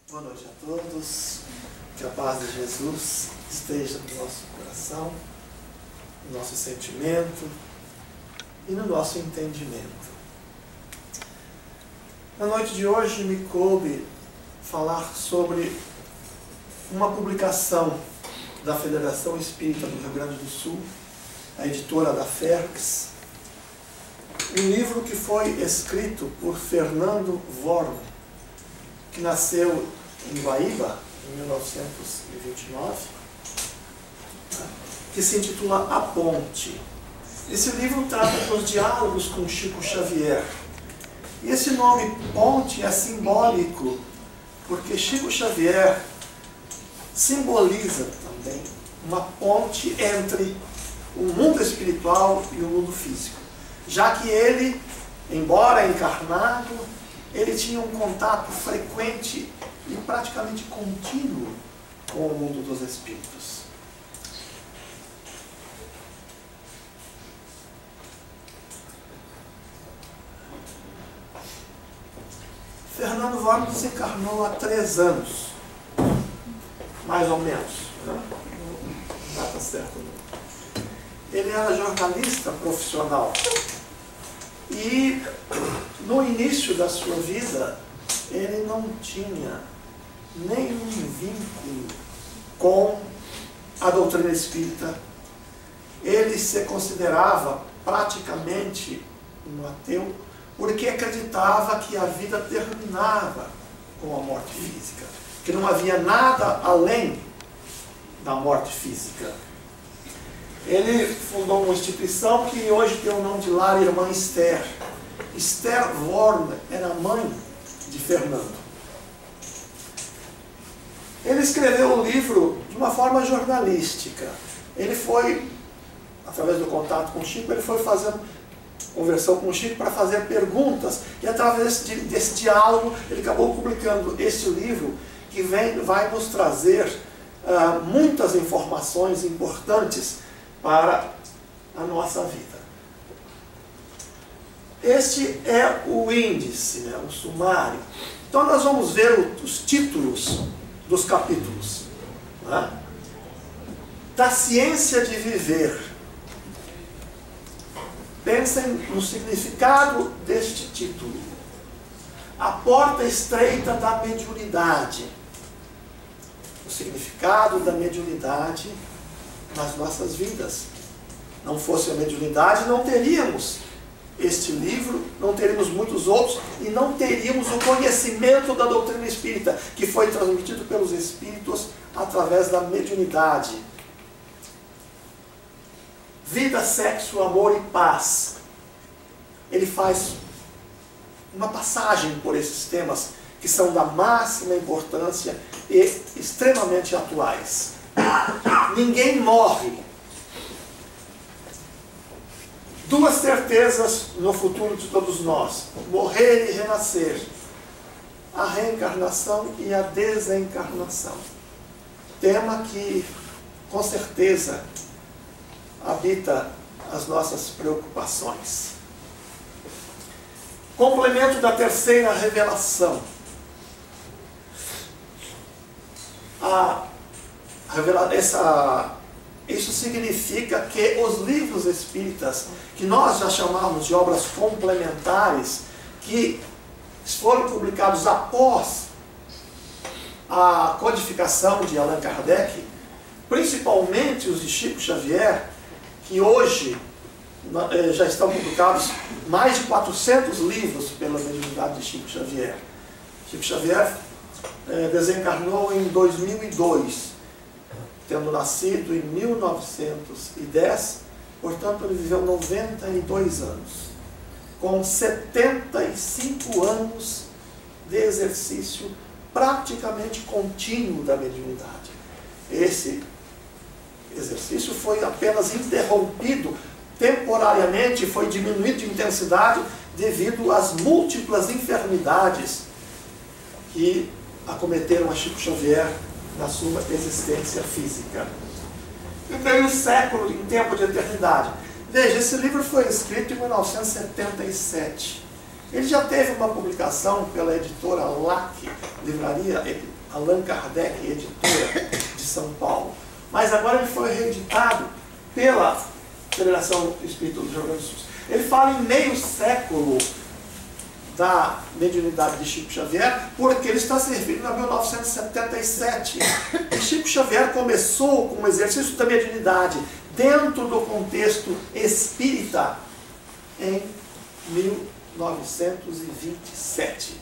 Boa noite a todos, que a paz de Jesus esteja no nosso coração, no nosso sentimento e no nosso entendimento. Na noite de hoje me coube falar sobre uma publicação da Federação Espírita do Rio Grande do Sul, a editora da Ferx, um livro que foi escrito por Fernando Worm, que nasceu em Guaíba, em 1929, que se intitula A Ponte. Esse livro trata dos diálogos com Chico Xavier. E esse nome Ponte é simbólico, porque Chico Xavier simboliza também uma ponte entre o mundo espiritual e o mundo físico, já que ele, embora encarnado, ele tinha um contato frequente e praticamente contínuo com o mundo dos espíritos. Fernando Worm desencarnou há 3 anos, mais ou menos, né? Não data certa não. Ele era jornalista profissional e no início da sua vida ele não tinha nenhum vínculo com a doutrina espírita. Ele se considerava praticamente um ateu, porque acreditava que a vida terminava com a morte física, que não havia nada além da morte física. Ele fundou uma instituição que hoje tem o nome de Lar Irmã Esther. Esther Worm era mãe de Fernando. Ele escreveu o livro de uma forma jornalística. Ele foi, através do contato com o Chico, ele foi conversou com o Chico para fazer perguntas, e através desse diálogo ele acabou publicando este livro, que vai nos trazer muitas informações importantes para a nossa vida. Este é o índice, né, o sumário. Então nós vamos ver os títulos dos capítulos, né? Da ciência de viver. Pensem no significado deste título. A porta estreita da mediunidade. O significado da mediunidade nas nossas vidas. Não fosse a mediunidade, não teríamos este livro, não teríamos muitos outros, e não teríamos o conhecimento da doutrina espírita, que foi transmitido pelos espíritos através da mediunidade. Vida, sexo, amor e paz. Ele faz uma passagem por esses temas que são da máxima importância e extremamente atuais. Ninguém morre. 2 certezas no futuro de todos nós: morrer e renascer. A reencarnação e a desencarnação. Tema que, com certeza, habita as nossas preocupações. Complemento da terceira revelação. Isso significa que os livros espíritas, que nós já chamamos de obras complementares, que foram publicados após a codificação de Allan Kardec, principalmente os de Chico Xavier, que hoje já estão publicados mais de 400 livros pela mediunidade de Chico Xavier. Chico Xavier desencarnou em 2002, tendo nascido em 1910, portanto ele viveu 92 anos, com 75 anos de exercício praticamente contínuo da mediunidade. Esse exercício foi apenas interrompido temporariamente, foi diminuído de intensidade devido às múltiplas enfermidades que acometeram a Chico Xavier na sua existência física. E meio século em tempo de eternidade. Veja, esse livro foi escrito em 1977. Ele já teve uma publicação pela editora LAC, Livraria Allan Kardec, editora de São Paulo. Mas agora ele foi reeditado pela Federação Espírita do Rio Grande do Sul. Ele fala em meio século da mediunidade de Chico Xavier, porque ele está servindo em 1977. E Chico Xavier começou com o exercício da mediunidade dentro do contexto espírita em 1927.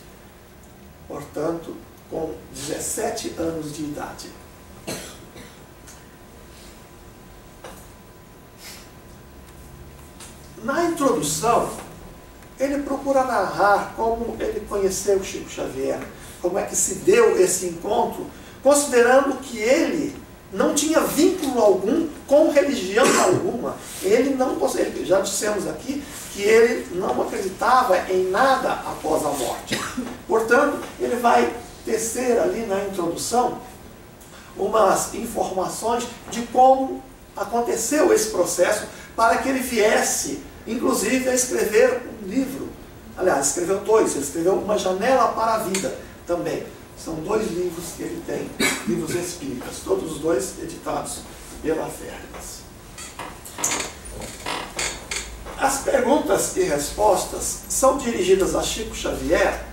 Portanto, com 17 anos de idade. Na introdução, ele procura narrar como ele conheceu Chico Xavier, como é que se deu esse encontro, considerando que ele não tinha vínculo algum com religião alguma. Ele já dissemos aqui que ele não acreditava em nada após a morte. Portanto, ele vai tecer ali na introdução umas informações de como aconteceu esse processo para que ele viesse, inclusive, a escrever um livro. Aliás, escreveu dois. Ele escreveu Uma Janela para a Vida também. São 2 livros que ele tem, livros espíritas, todos os 2 editados pela Fergus. As perguntas e respostas são dirigidas a Chico Xavier,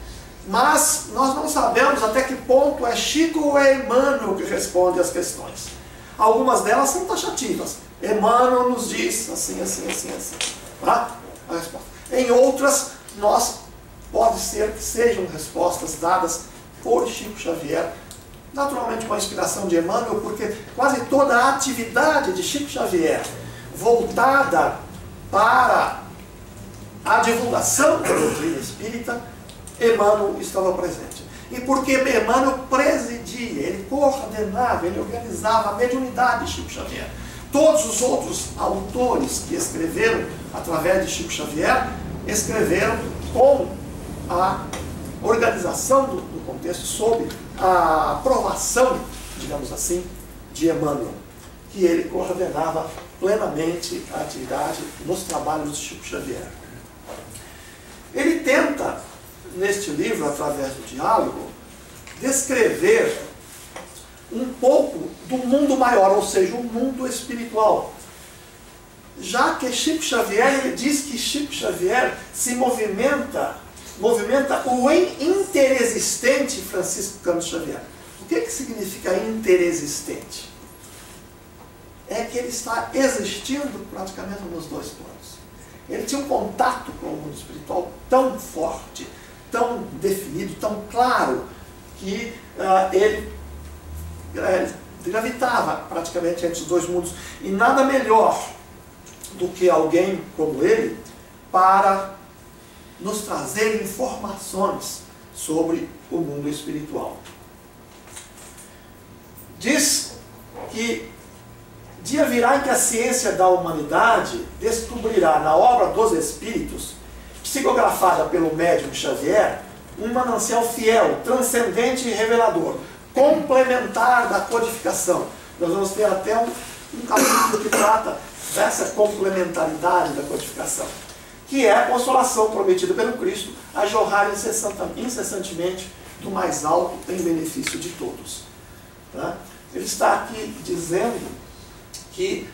mas nós não sabemos até que ponto é Chico ou é Emmanuel que responde às questões. Algumas delas são taxativas. Emmanuel nos diz assim, assim, assim, assim. Tá? A resposta. Em outras, pode ser que sejam respostas dadas por Chico Xavier, naturalmente com a inspiração de Emmanuel, porque quase toda a atividade de Chico Xavier voltada para a divulgação da doutrina espírita, Emmanuel estava presente. E porque Emmanuel presidia, ele coordenava, ele organizava a mediunidade de Chico Xavier. Todos os outros autores que escreveram através de Chico Xavier, escreveram com a organização do contexto, sob a aprovação, digamos assim, de Emmanuel, que ele coordenava plenamente a atividade nos trabalhos de Chico Xavier. Ele tenta, neste livro, através do diálogo, descrever um pouco do mundo maior, ou seja, o mundo espiritual. Já que Chico Xavier, ele diz que Chico Xavier se movimenta o interexistente Francisco Cândido Xavier. O que significa interexistente? É que ele está existindo praticamente nos 2 planos. Ele tinha um contato com o mundo espiritual tão forte, tão definido, tão claro, que ele gravitava praticamente entre os 2 mundos. E nada melhor do que alguém como ele para nos trazer informações sobre o mundo espiritual. Diz que dia virá em que a ciência da humanidade descobrirá na obra dos Espíritos, psicografada pelo médium Xavier, um manancial fiel, transcendente e revelador, complementar da codificação. Nós vamos ter até um capítulo que trata dessa complementaridade da codificação, que é a consolação prometida pelo Cristo a jorrar incessantemente do mais alto em benefício de todos. Tá? Ele está aqui dizendo que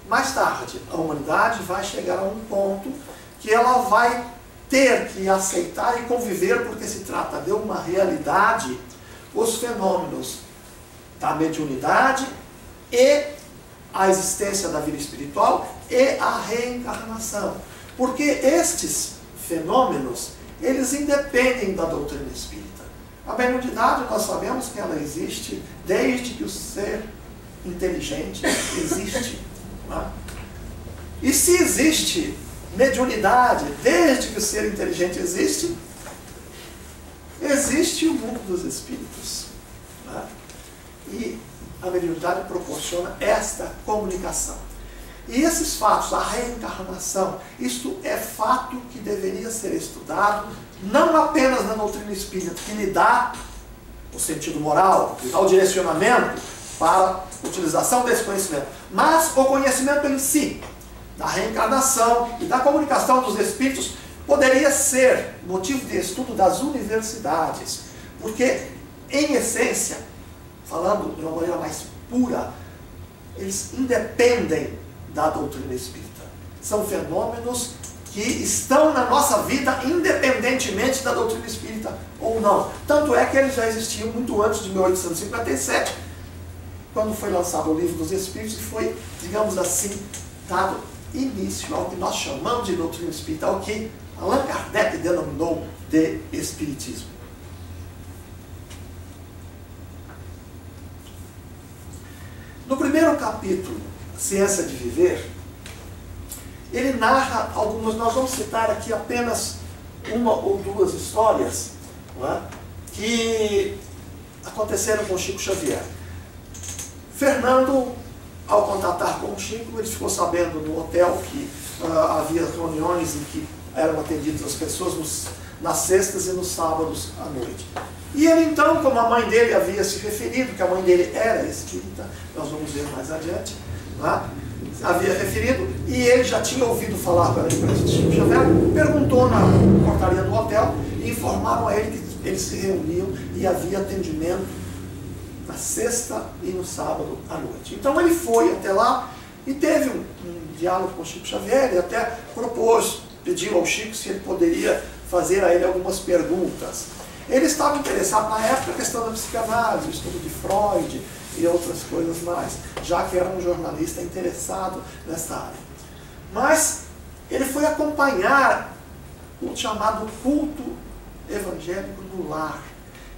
mais tarde, a humanidade vai chegar a um ponto que ela vai ter que aceitar e conviver, porque se trata de uma realidade, os fenômenos da mediunidade e a existência da vida espiritual e a reencarnação. Porque estes fenômenos, eles independem da doutrina espírita. A mediunidade, nós sabemos que ela existe desde que o ser inteligente existe. Não é? E se existe mediunidade desde que o ser inteligente existe, existe o mundo dos espíritos. Não é? E a mediunidade proporciona esta comunicação. E esses fatos, a reencarnação, isto é fato que deveria ser estudado, não apenas na doutrina espírita, que lhe dá o sentido moral, que lhe dá o direcionamento para a utilização desse conhecimento, mas o conhecimento em si, da reencarnação e da comunicação dos espíritos, poderia ser motivo de estudo das universidades, Porque, em essência, falando de uma maneira mais pura, eles independem da doutrina espírita. São fenômenos que estão na nossa vida independentemente da doutrina espírita ou não. Tanto é que eles já existiam muito antes de 1857, quando foi lançado o Livro dos Espíritos e foi, digamos assim, dado início ao que nós chamamos de doutrina espírita, ao que Allan Kardec denominou de espiritismo. No primeiro capítulo, Ciência de Viver, ele narra algumas, nós vamos citar aqui apenas uma ou duas histórias, não é, que aconteceram com Chico Xavier. Fernando, ao contatar com o Chico, ele ficou sabendo no hotel que havia reuniões em que eram atendidas as pessoas nas sextas e nos sábados à noite. E ele então, como a mãe dele havia se referido, que a mãe dele era espírita, nós vamos ver mais adiante, não é? Havia referido, e ele já tinha ouvido falar pela imprensa de Chico Xavier, perguntou na portaria do hotel e informaram a ele que eles se reuniam e havia atendimento na sexta e no sábado à noite. Então ele foi até lá e teve um diálogo com o Chico Xavier, e até propôs, pediu ao Chico se ele poderia fazer a ele algumas perguntas. Ele estava interessado na época na questão da psicanálise, o estudo de Freud e outras coisas mais, já que era um jornalista interessado nessa área. Mas ele foi acompanhar o chamado culto evangélico no lar,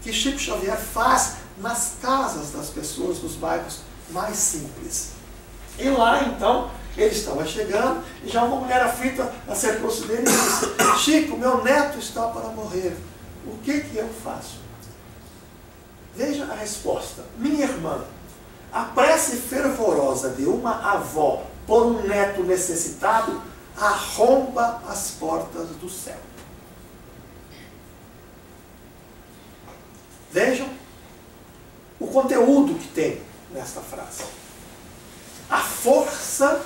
que Chico Xavier faz nas casas das pessoas dos bairros mais simples. E lá, então, ele estava chegando e já uma mulher aflita acercou-se dele e disse: Chico, meu neto está para morrer. O que eu faço? Veja a resposta. Minha irmã, a prece fervorosa de uma avó por um neto necessitado arromba as portas do céu. Vejam o conteúdo que tem nesta frase. A força,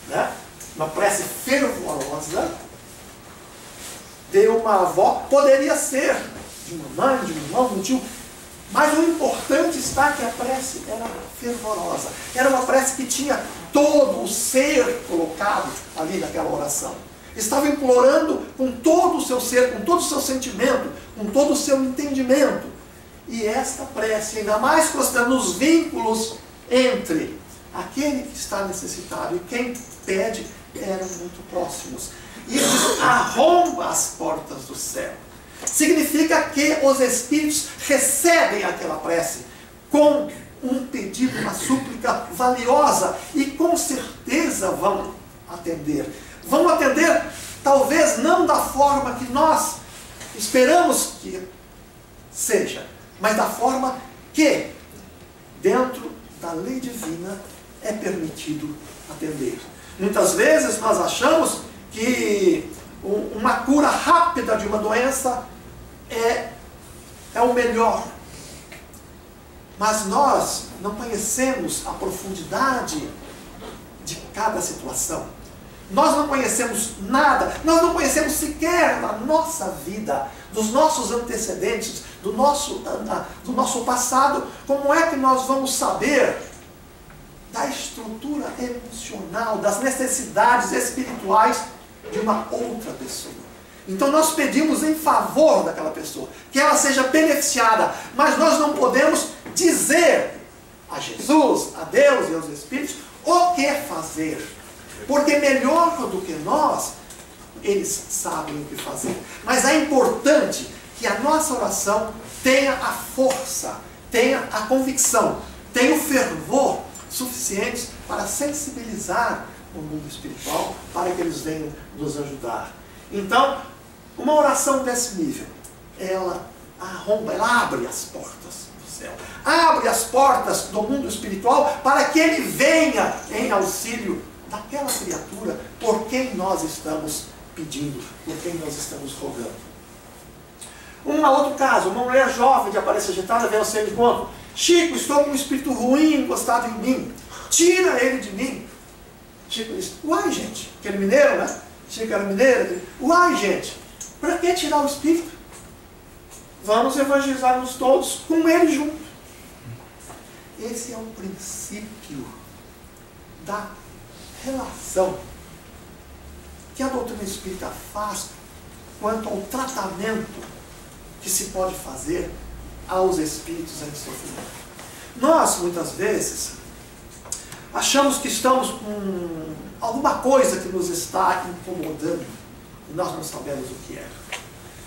né, uma prece fervorosa de uma avó, poderia ser de uma mãe, de um irmão, de um tio, mas o importante está que a prece era fervorosa. Era uma prece que tinha todo o ser colocado ali naquela oração. Estava implorando com todo o seu ser, com todo o seu sentimento, com todo o seu entendimento. E esta prece, ainda mais considerando os vínculos entre aquele que está necessitado e quem pede, eram muito próximos. Isso arromba as portas do céu. Significa que os espíritos recebem aquela prece com um pedido, uma súplica valiosa, e com certeza vão atender. Vão atender, talvez não da forma que nós esperamos que seja, mas da forma que, dentro da lei divina, é permitido atender. Muitas vezes nós achamos que uma cura rápida de uma doença é o melhor. Mas nós não conhecemos a profundidade de cada situação. Nós não conhecemos nada, nós não conhecemos sequer na nossa vida, dos nossos antecedentes, do nosso passado. Como é que nós vamos saber da estrutura emocional, das necessidades espirituais de uma outra pessoa? Então nós pedimos em favor daquela pessoa, que ela seja beneficiada, mas nós não podemos dizer a Jesus, a Deus e aos Espíritos o que fazer, porque melhor do que nós, eles sabem o que fazer. Mas é importante que a nossa oração tenha a força, tenha a convicção, tenha o fervor suficientes para sensibilizar o mundo espiritual, para que eles venham nos ajudar. Então, uma oração desse nível, ela arromba, ela abre as portas do céu, abre as portas do mundo espiritual para que ele venha em auxílio daquela criatura por quem nós estamos pedindo, por quem nós estamos rogando. Um outro caso, uma mulher jovem de aparência agitada veio ao seu encontro: Chico, estou com um espírito ruim encostado em mim, tira ele de mim. Chico disse: uai, gente, aquele mineiro, né? Chico era mineiro. Uai, gente, para que tirar o espírito? vamos evangelizar-nos todos com ele junto. Esse é o princípio da relação que a doutrina espírita faz quanto ao tratamento que se pode fazer aos espíritos em sofrimento. Nós, muitas vezes, achamos que estamos com alguma coisa que nos está incomodando e nós não sabemos o que é.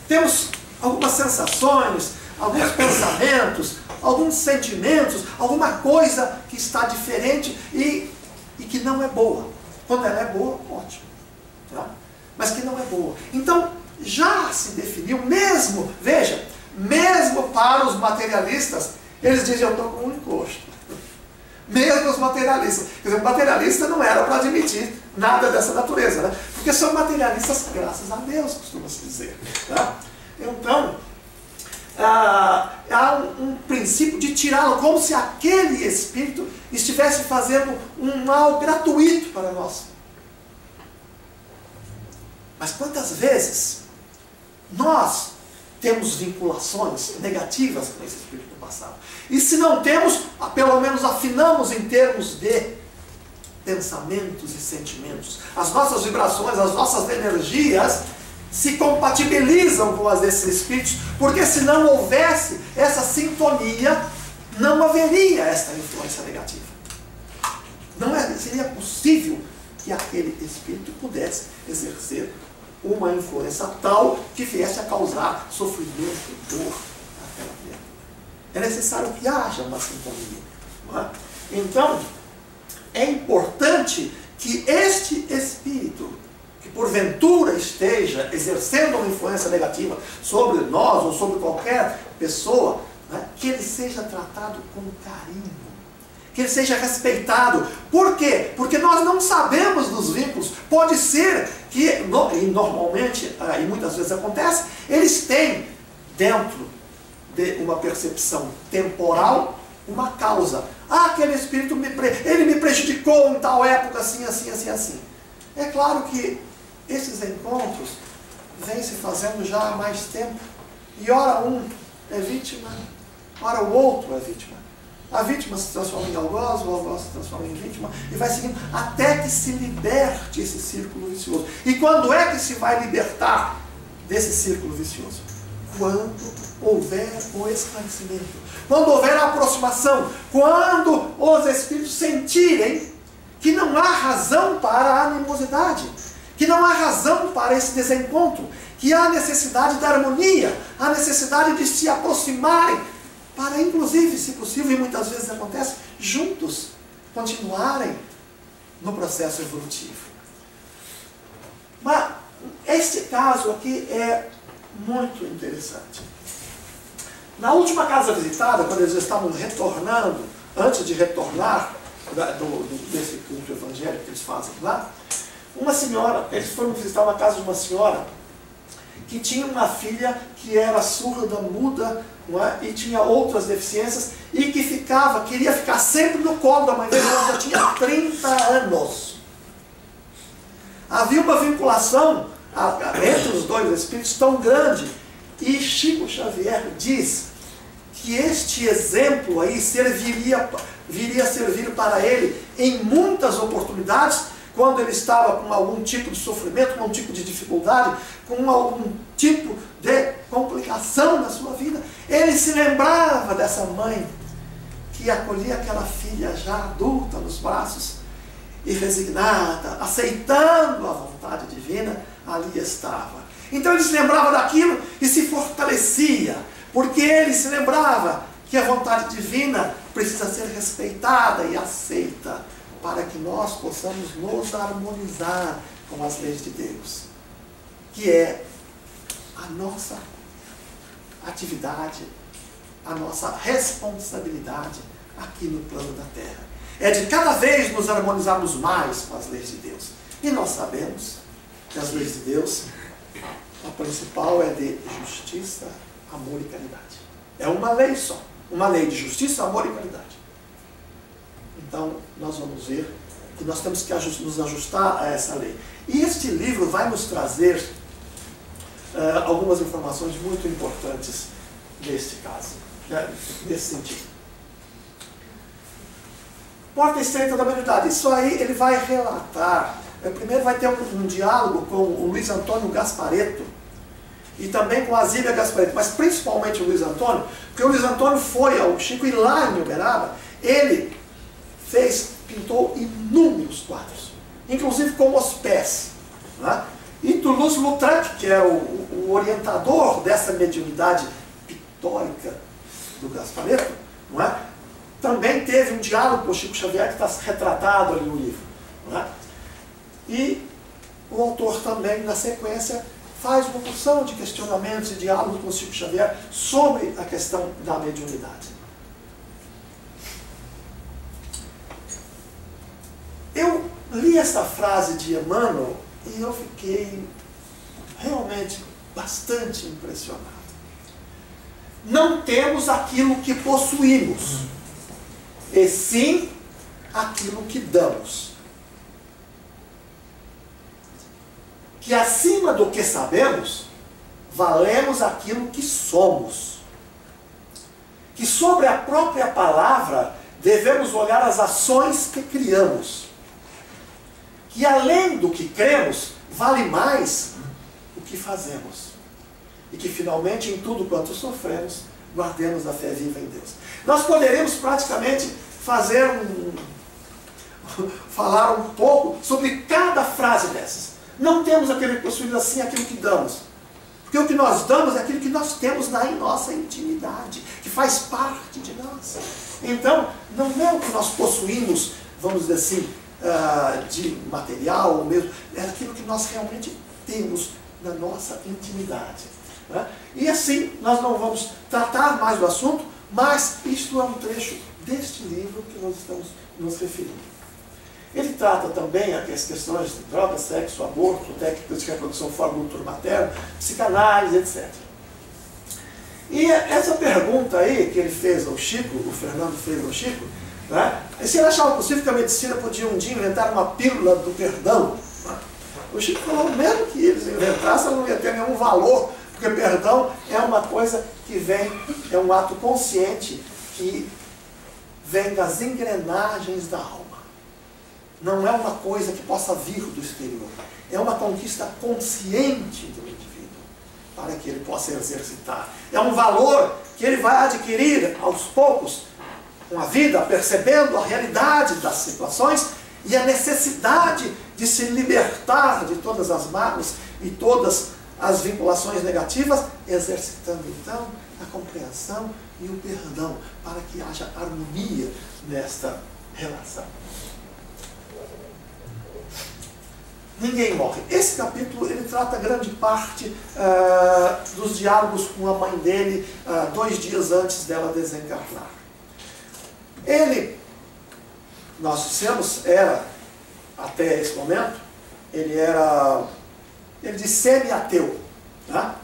Temos algumas sensações, alguns pensamentos, alguns sentimentos, alguma coisa que está diferente e que não é boa. Quando ela é boa, ótimo. Tá? Mas que não é boa. Então, já se definiu, mesmo, veja, mesmo para os materialistas, eles dizem, eu estou com um encosto. Mesmo os materialistas. Quer dizer, o materialista não era para admitir nada dessa natureza, né? Porque são materialistas graças a Deus, costuma-se dizer. Tá? Então, há um princípio de tirá-lo, como se aquele espírito estivesse fazendo um mal gratuito para nós. Mas quantas vezes nós temos vinculações negativas com esse espírito do passado? E se não temos, pelo menos afinamos em termos de pensamentos e sentimentos. As nossas vibrações, as nossas energias se compatibilizam com as desses espíritos, porque se não houvesse essa sintonia, não haveria esta influência negativa. Não seria possível que aquele espírito pudesse exercer uma influência tal que viesse a causar sofrimento e dor naquela criatura. É necessário que haja uma sintonia. Não é? Então, é importante que este espírito, que porventura esteja exercendo uma influência negativa sobre nós ou sobre qualquer pessoa, né, que ele seja tratado com carinho, que ele seja respeitado. Por quê? Porque nós não sabemos dos vínculos. Pode ser que, e normalmente, e muitas vezes acontece, eles têm dentro de uma percepção temporal uma causa. Aquele espírito ele me prejudicou em tal época, assim, assim, assim, assim. É claro que esses encontros vêm se fazendo já há mais tempo. E ora um é vítima, ora o outro é vítima. A vítima se transforma em algoz, o algoz se transforma em vítima, e vai seguindo até que se liberte esse círculo vicioso. E quando é que se vai libertar desse círculo vicioso? Quando houver o esclarecimento, quando houver a aproximação, quando os espíritos sentirem que não há razão para a animosidade, que não há razão para esse desencontro, que há necessidade da harmonia, há necessidade de se aproximarem, para inclusive, se possível, e muitas vezes acontece, juntos continuarem no processo evolutivo. Mas este caso aqui é muito interessante. Na última casa visitada, quando eles estavam retornando, antes de retornar desse culto evangélico que eles fazem lá, uma senhora, eles foram visitar uma casa de uma senhora que tinha uma filha que era surda, muda, não é? E tinha outras deficiências, e que queria ficar sempre no colo da mãe dele. Ela já tinha 30 anos. Havia uma vinculação entre os dois espíritos tão grande, e Chico Xavier diz que este exemplo aí viria a servir para ele em muitas oportunidades, quando ele estava com algum tipo de sofrimento, com algum tipo de dificuldade, com algum tipo de complicação na sua vida. Ele se lembrava dessa mãe que acolhia aquela filha já adulta nos braços e resignada, aceitando a vontade divina, ali estava. Então ele se lembrava daquilo e se fortalecia, porque ele se lembrava que a vontade divina precisa ser respeitada e aceita, para que nós possamos nos harmonizar com as leis de Deus, que é a nossa atividade, a nossa responsabilidade aqui no plano da Terra. É de cada vez nos harmonizarmos mais com as leis de Deus. E nós sabemos que as leis de Deus, a principal é de justiça, amor e caridade. É uma lei só, uma lei de justiça, amor e caridade. Então, nós vamos ver que nós temos que nos ajustar a essa lei. E este livro vai nos trazer algumas informações muito importantes neste caso, né? Nesse sentido. Porta estreita da mediunidade. Isso aí ele vai relatar. Primeiro vai ter um diálogo com o Luiz Antônio Gasparetto e também com a Zília Gasparetto, mas principalmente o Luiz Antônio, porque o Luiz Antônio foi ao Chico e lá em Uberaba, ele pintou inúmeros quadros, inclusive com os pés, né? E Toulouse-Lautrec, que é o orientador dessa mediunidade pictórica do Gasparetto, não é? Também teve um diálogo com o Chico Xavier, que está retratado ali no livro, não é? E o autor também, na sequência, faz uma porção de questionamentos e diálogos com o Chico Xavier sobre a questão da mediunidade. Eu li essa frase de Emmanuel e eu fiquei realmente bastante impressionado. Não temos aquilo que possuímos, e sim aquilo que damos. Que acima do que sabemos, valemos aquilo que somos. Que sobre a própria palavra devemos olhar as ações que criamos. Que além do que cremos, vale mais o que fazemos. E que finalmente em tudo quanto sofremos, guardemos a fé viva em Deus. Nós poderíamos praticamente falar um pouco sobre cada frase dessas. Não temos aquilo que possuímos, assim aquilo que damos. Porque o que nós damos é aquilo que nós temos em nossa intimidade, que faz parte de nós. Então, não é o que nós possuímos, vamos dizer assim, de material ou mesmo, é aquilo que nós realmente temos na nossa intimidade. Né? E assim, nós não vamos tratar mais do assunto, mas isto é um trecho deste livro que nós estamos nos referindo. Ele trata também as questões de droga, sexo, aborto, técnicas de reprodução fora do útero materno, psicanálise, etc. E essa pergunta aí que ele fez ao Chico, o Fernando fez ao Chico, né? Se ele achava possível que a medicina podia um dia inventar uma pílula do perdão, né? O Chico falou, mesmo que eles inventassem, ela não ia ter nenhum valor, porque perdão é uma coisa que vem, é um ato consciente que vem das engrenagens da alma. Não é uma coisa que possa vir do exterior. É uma conquista consciente do indivíduo, para que ele possa exercitar. É um valor que ele vai adquirir aos poucos, com a vida, percebendo a realidade das situações e a necessidade de se libertar de todas as mágoas e todas as vinculações negativas, exercitando então a compreensão e o perdão, para que haja harmonia nesta relação. Ninguém morre. Esse capítulo ele trata grande parte dos diálogos com a mãe dele 2 dias antes dela desencarnar. Ele, nós dissemos, era, até esse momento, ele disse semi-ateu. Tá?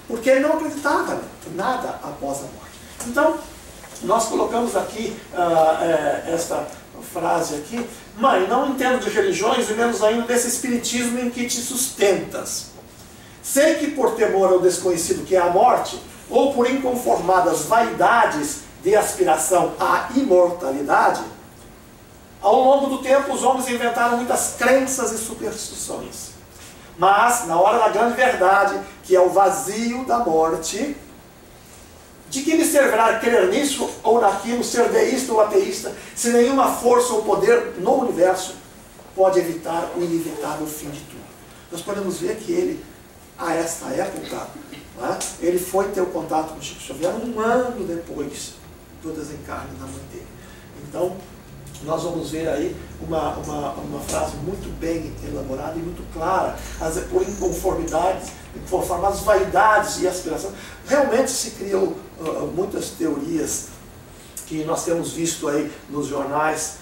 Porque ele não acreditava em nada após a morte. Então, nós colocamos aqui esta frase aqui: mãe, não entendo de religiões e menos ainda desse espiritismo em que te sustentas. Sei que por temor ao desconhecido que é a morte, ou por inconformadas vaidades de aspiração à imortalidade, ao longo do tempo os homens inventaram muitas crenças e superstições. Mas, na hora da grande verdade, que é o vazio da morte, de que me servirá crer nisso ou naquilo, ser deísta ou ateísta, se nenhuma força ou poder no universo pode evitar o inevitável fim de tudo? Nós podemos ver que ele, a esta época, né, ele foi ter o contato com o Chico Xavier 1 ano depois do desencarne da mãe dele. Então, nós vamos ver aí uma frase muito bem elaborada e muito clara, por inconformidades, inconformadas vaidades e aspirações. Realmente se criou muitas teorias que nós temos visto aí nos jornais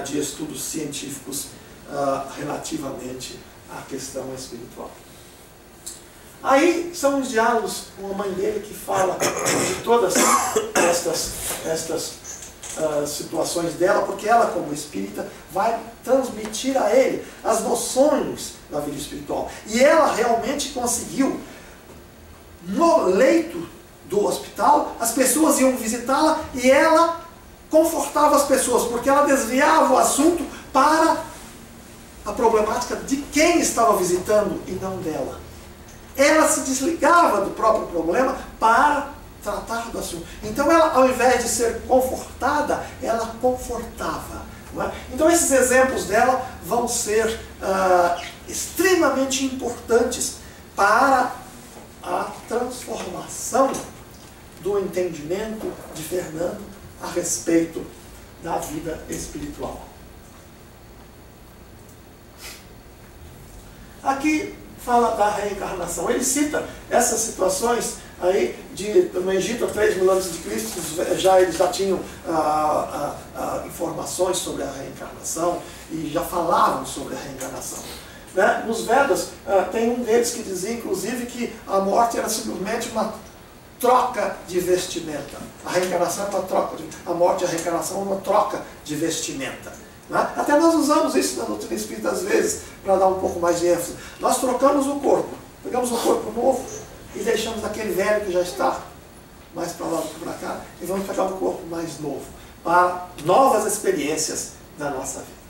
de estudos científicos relativamente à questão espiritual. Aí são os diálogos com a mãe dele que fala de todas estas situações dela, porque ela, como espírita, vai transmitir a ele as noções da vida espiritual. E ela realmente conseguiu no leito do hospital, as pessoas iam visitá-la e ela confortava as pessoas, porque ela desviava o assunto para a problemática de quem estava visitando e não dela. Ela se desligava do próprio problema para tratar do assunto. Então ela, ao invés de ser confortada, ela confortava. Não é? Então esses exemplos dela vão ser extremamente importantes para a transformação do entendimento de Fernando a respeito da vida espiritual. Aqui fala da reencarnação. Ele cita essas situações aí no Egito, há 3.000 anos de Cristo, eles já tinham informações sobre a reencarnação e já falavam sobre a reencarnação. Né? Nos Vedas, tem um deles que dizia, inclusive, que a morte era simplesmente uma troca de vestimenta. A reencarnação é uma troca, a morte e a reencarnação é uma troca de vestimenta. Né? Até nós usamos isso na doutrina espírita às vezes, para dar um pouco mais de ênfase. Nós trocamos o corpo, pegamos um corpo novo e deixamos aquele velho que já está mais para lá do que para cá, e vamos pegar um corpo mais novo, para novas experiências da nossa vida.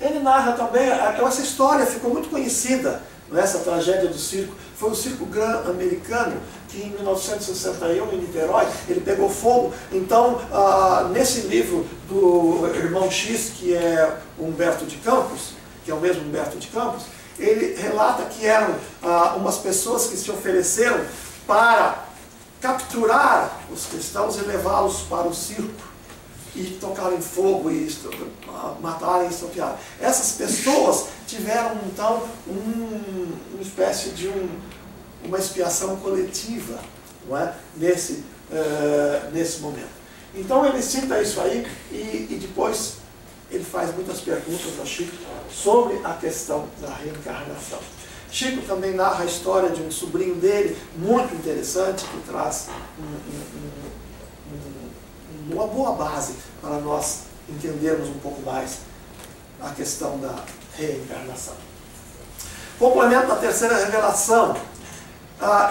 Ele narra também, essa história ficou muito conhecida, nessa tragédia do circo, foi o Circo Grand americano, que em 1961, em Niterói, ele pegou fogo. Então, nesse livro do irmão X, que é o Humberto de Campos, que é o mesmo Humberto de Campos, ele relata que eram umas pessoas que se ofereceram para capturar os cristãos e levá-los para o circo e tocarem fogo e matarem e estropiarem. Essas pessoas tiveram então uma espécie de uma expiação coletiva, não é? Nesse momento. Então ele cita isso aí e depois ele faz muitas perguntas a Chico sobre a questão da reencarnação. Chico também narra a história de um sobrinho dele, muito interessante, que traz uma boa base para nós entendermos um pouco mais a questão da reencarnação. Complemento da terceira revelação.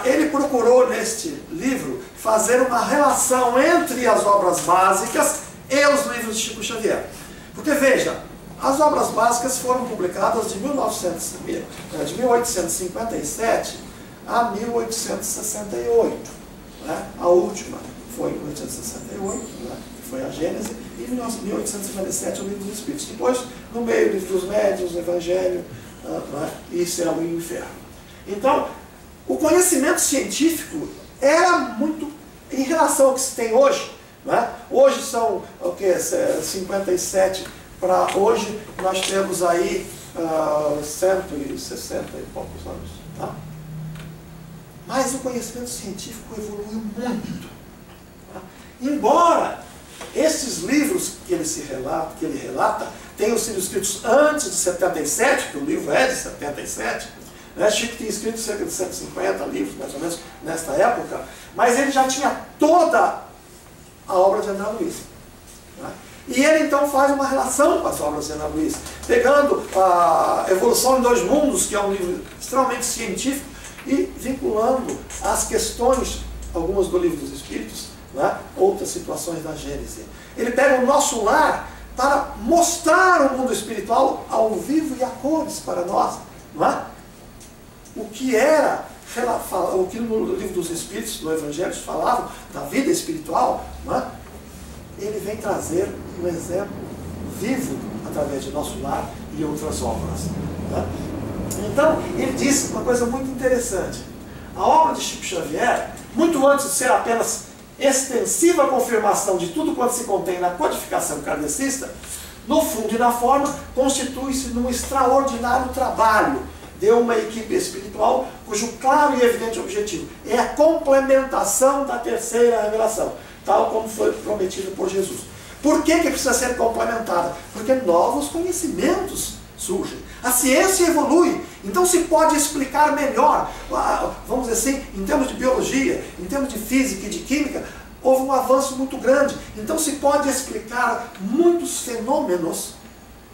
Ele procurou neste livro fazer uma relação entre as obras básicas e os livros de Chico Xavier. Porque veja, as obras básicas foram publicadas de 1857 a 1868. Né? A última foi em 1868, né? Que foi a Gênese, e em 1857 o Livro dos Espíritos. Depois, no meio, o Livro dos Médiuns, o Evangelho, né? E Céu e Inferno. Então, o conhecimento científico era muito em relação ao que se tem hoje. Né? Hoje são o que? 57 para hoje, nós temos aí 160 e poucos anos. Tá? Mas o conhecimento científico evoluiu muito. Tá? Embora esses livros que ele relata tenham sido escritos antes de 77, que o livro é de 77, né? Chico tinha escrito cerca de 150 livros, mais ou menos, nesta época, mas ele já tinha toda a obra de André Luiz. Né? E ele então faz uma relação com as obras de André Luiz, pegando a Evolução em Dois Mundos, que é um livro extremamente científico, e vinculando as questões, algumas do Livro dos Espíritos, né? Outras situações da Gênese. Ele pega o Nosso Lar para mostrar o mundo espiritual ao vivo e a cores para nós. Não é? O que era, o que no Livro dos Espíritos, no Evangelho, falavam da vida espiritual, não é? Ele vem trazer um exemplo vivo através de Nosso Lar e outras obras. Né? Então, ele diz uma coisa muito interessante. A obra de Chico Xavier, muito antes de ser apenas extensiva confirmação de tudo quanto se contém na codificação kardecista, no fundo e na forma, constitui-se num extraordinário trabalho de uma equipe espiritual cujo claro e evidente objetivo é a complementação da terceira revelação, tal como foi prometido por Jesus. Por que precisa ser complementada? Porque novos conhecimentos surgem. A ciência evolui, então se pode explicar melhor, vamos dizer assim, em termos de biologia, em termos de física e de química, houve um avanço muito grande. Então se pode explicar muitos fenômenos,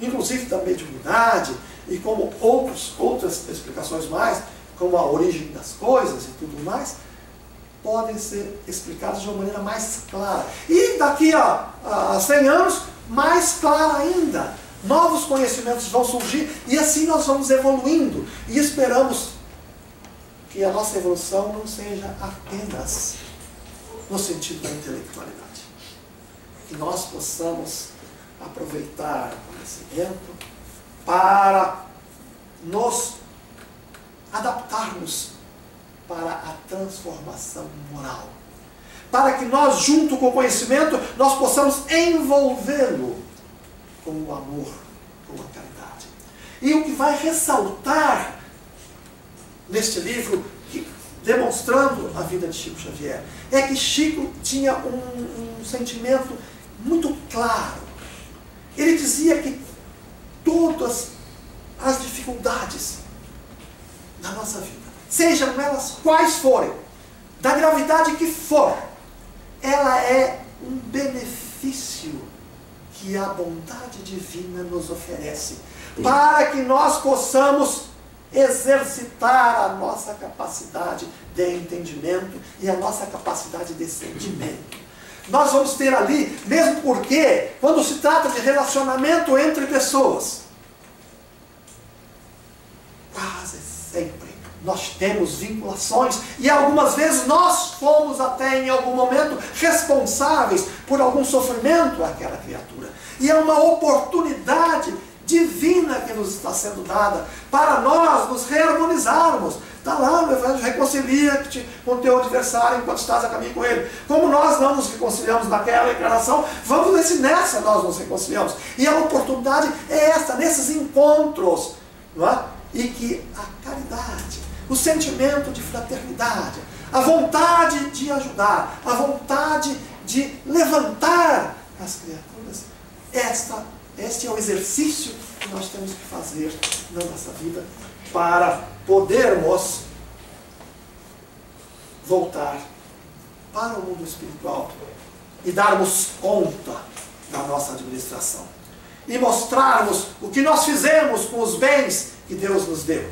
inclusive da mediunidade, e como outras explicações mais, como a origem das coisas e tudo mais, podem ser explicados de uma maneira mais clara. E daqui a 100 anos, mais clara ainda. Novos conhecimentos vão surgir e assim nós vamos evoluindo. E esperamos que a nossa evolução não seja apenas no sentido da intelectualidade. Que nós possamos aproveitar o conhecimento para nos adaptarmos para a transformação moral. Para que nós, junto com o conhecimento, nós possamos envolvê-lo com o amor, com a caridade. E o que vai ressaltar neste livro, demonstrando a vida de Chico Xavier, é que Chico tinha um sentimento muito claro. Ele dizia que todas as dificuldades da nossa vida, sejam elas quais forem, da gravidade que for, ela é um benefício que a bondade divina nos oferece, para que nós possamos exercitar a nossa capacidade de entendimento e a nossa capacidade de sentimento. Nós vamos ter ali, mesmo porque, quando se trata de relacionamento entre pessoas, quase sempre nós temos vinculações e algumas vezes nós fomos até em algum momento responsáveis por algum sofrimento àquela criatura. E é uma oportunidade divina que nos está sendo dada para nós nos reharmonizarmos. Está lá no Evangelho, reconcilia-te com o teu adversário enquanto estás a caminho com ele. Como nós não nos reconciliamos naquela encarnação, vamos ver se nessa nós nos reconciliamos. E a oportunidade é esta, nesses encontros, não é? E que a caridade, o sentimento de fraternidade, a vontade de ajudar, a vontade de levantar as criaturas, este é o exercício que nós temos que fazer na nossa vida para podermos voltar para o mundo espiritual e darmos conta da nossa administração e mostrarmos o que nós fizemos com os bens que Deus nos deu,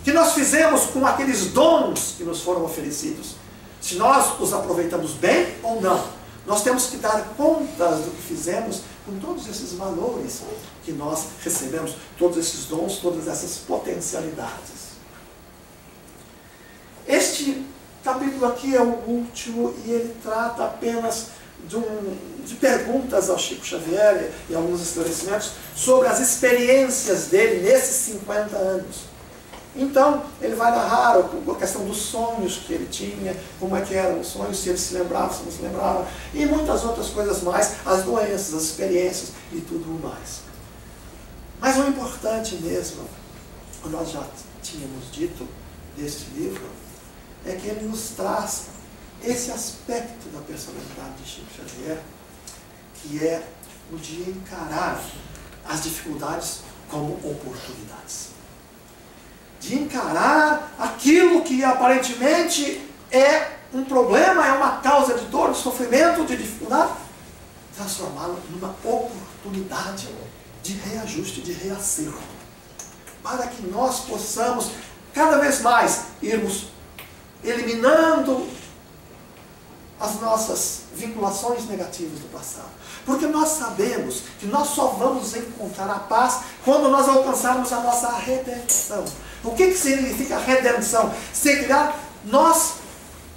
que nós fizemos com aqueles dons que nos foram oferecidos, se nós os aproveitamos bem ou não. Nós temos que dar contas do que fizemos com todos esses valores que nós recebemos, todos esses dons, todas essas potencialidades. Este capítulo aqui é o último e ele trata apenas de perguntas ao Chico Xavier e alguns esclarecimentos sobre as experiências dele nesses 50 anos. Então, ele vai narrar a questão dos sonhos que ele tinha, como é que eram os sonhos, se ele se lembrava, se não se lembrava, e muitas outras coisas mais, as doenças, as experiências e tudo mais. Mas o importante mesmo, nós já tínhamos dito deste livro, é que ele nos traz esse aspecto da personalidade de Chico Xavier, que é o de encarar as dificuldades como oportunidades. De encarar aquilo que aparentemente é um problema, é uma causa de dor, de sofrimento, de dificuldade, transformá-lo numa oportunidade de reajuste, de reacerto, para que nós possamos cada vez mais irmos eliminando as nossas vinculações negativas do passado. Porque nós sabemos que nós só vamos encontrar a paz quando nós alcançarmos a nossa redenção. O que significa redenção? Significa nós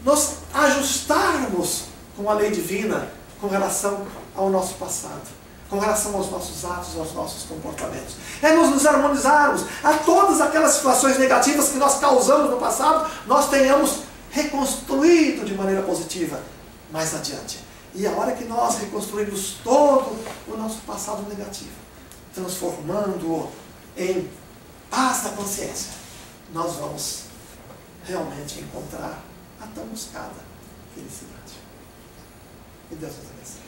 nos ajustarmos com a lei divina com relação ao nosso passado, com relação aos nossos atos, aos nossos comportamentos. É nos harmonizarmos a todas aquelas situações negativas que nós causamos no passado, nós tenhamos reconstruído de maneira positiva mais adiante. E a hora que nós reconstruímos todo o nosso passado negativo, transformando-o em paz da consciência, nós vamos realmente encontrar a tão buscada felicidade. Que Deus nos abençoe.